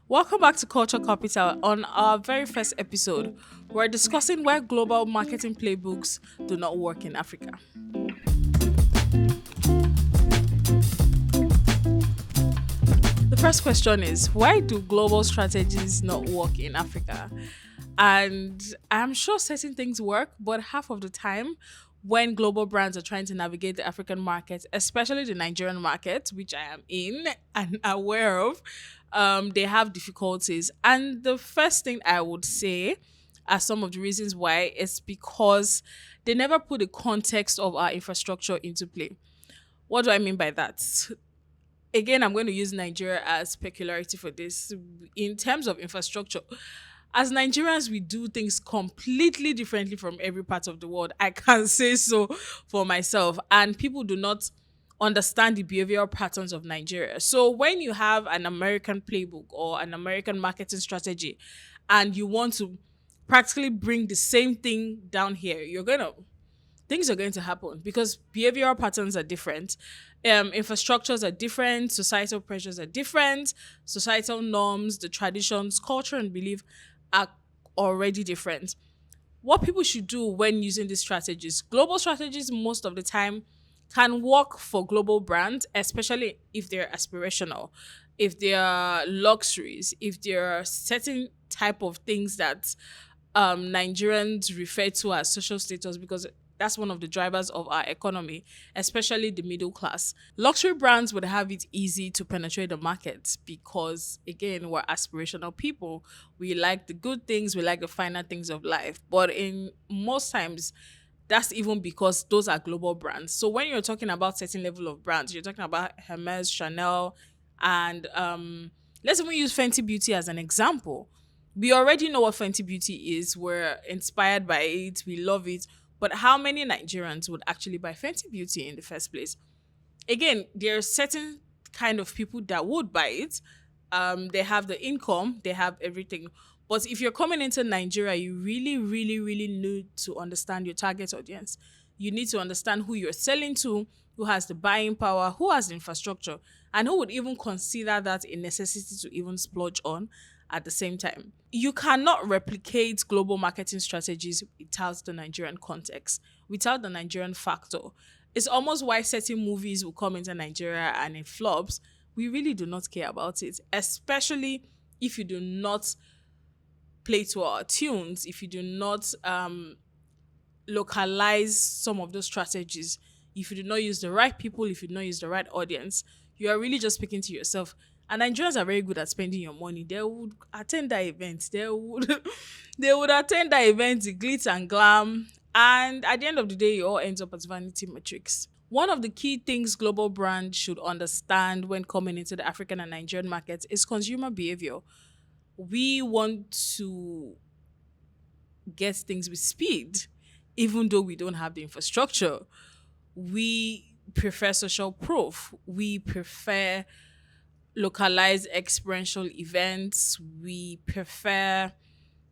Welcome back to Culture Capital. On our very first episode, we're discussing why global marketing playbooks do not work in Africa. The first question is, why do global strategies not work in Africa? And I'm sure certain things work, but half of the time, when global brands are trying to navigate the African market, especially the Nigerian market, which I am in and aware of, they have difficulties. And the first thing I would say, as some of the reasons why, is because they never put the context of our infrastructure into play. What do I mean by that? Again, I'm going to use Nigeria as peculiarity for this. In terms of infrastructure, as Nigerians, we do things completely differently from every part of the world. I can say so for myself. And people do not understand the behavioral patterns of Nigeria. So when you have an American playbook or an American marketing strategy and you want to practically bring the same thing down here, things are going to happen because behavioral patterns are different. Infrastructures are different, societal pressures are different, societal norms, the traditions, culture, and belief are already different. What people should do when using these strategies, global strategies, most of the time can work for global brands, especially if they're aspirational, if they are luxuries, if there are certain type of things that Nigerians refer to as social status because that's one of the drivers of our economy, especially the middle class. Luxury brands would have it easy to penetrate the market because, again, we're aspirational people. We like the good things, we like the finer things of life. But in most times, that's even because those are global brands. So when you're talking about certain level of brands, you're talking about Hermes, Chanel, and let's even use Fenty Beauty as an example. We already know what Fenty Beauty is. We're inspired by it. We love it. But how many Nigerians would actually buy Fenty Beauty in the first place? Again, there are certain kind of people that would buy it. They have the income, they have everything. But if you're coming into Nigeria, you really, really, really need to understand your target audience. You need to understand who you're selling to, who has the buying power, who has the infrastructure, and who would even consider that a necessity to even splurge on at the same time. You cannot replicate global marketing strategies without the Nigerian context, without the Nigerian factor. It's almost why certain movies will come into Nigeria and it flops. We really do not care about it, especially if you do not play to our tunes, if you do not localize some of those strategies, if you do not use the right people, if you do not use the right audience, you are really just speaking to yourself. And Nigerians are very good at spending your money. They would attend that event. They would they would attend that event, the glitz and glam. And at the end of the day, it all ends up as vanity metrics. One of the key things global brands should understand when coming into the African and Nigerian markets is consumer behavior. We want to get things with speed, even though we don't have the infrastructure. We prefer social proof. We prefer localized experiential events. We prefer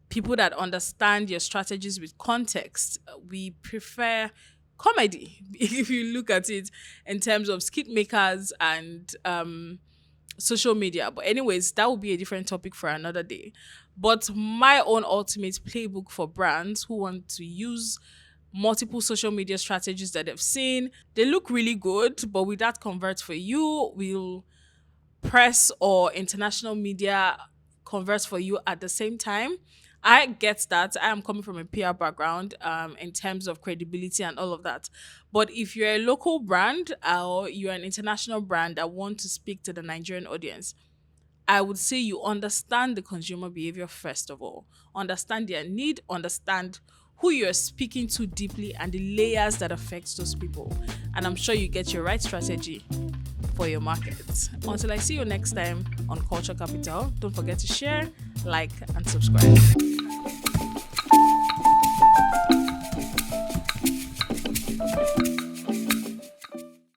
people that understand your strategies with context. We prefer comedy, if you look at it in terms of skit makers and social media. But anyways, that will be a different topic for another day. But my own ultimate playbook for brands who want to use multiple social media strategies that they've seen, they look really good, but will that convert for you? Will press or international media converse for you at the same time? I get that. I am coming from a PR background in terms of credibility and all of that. But if you're a local brand or you're an international brand that want to speak to the Nigerian audience, I would say you understand the consumer behavior first of all. Understand their need, understand who you're speaking to deeply and the layers that affect those people. And I'm sure you get your right strategy for your market. Until I see you next time on Culture Capital, don't forget to share, like, and subscribe.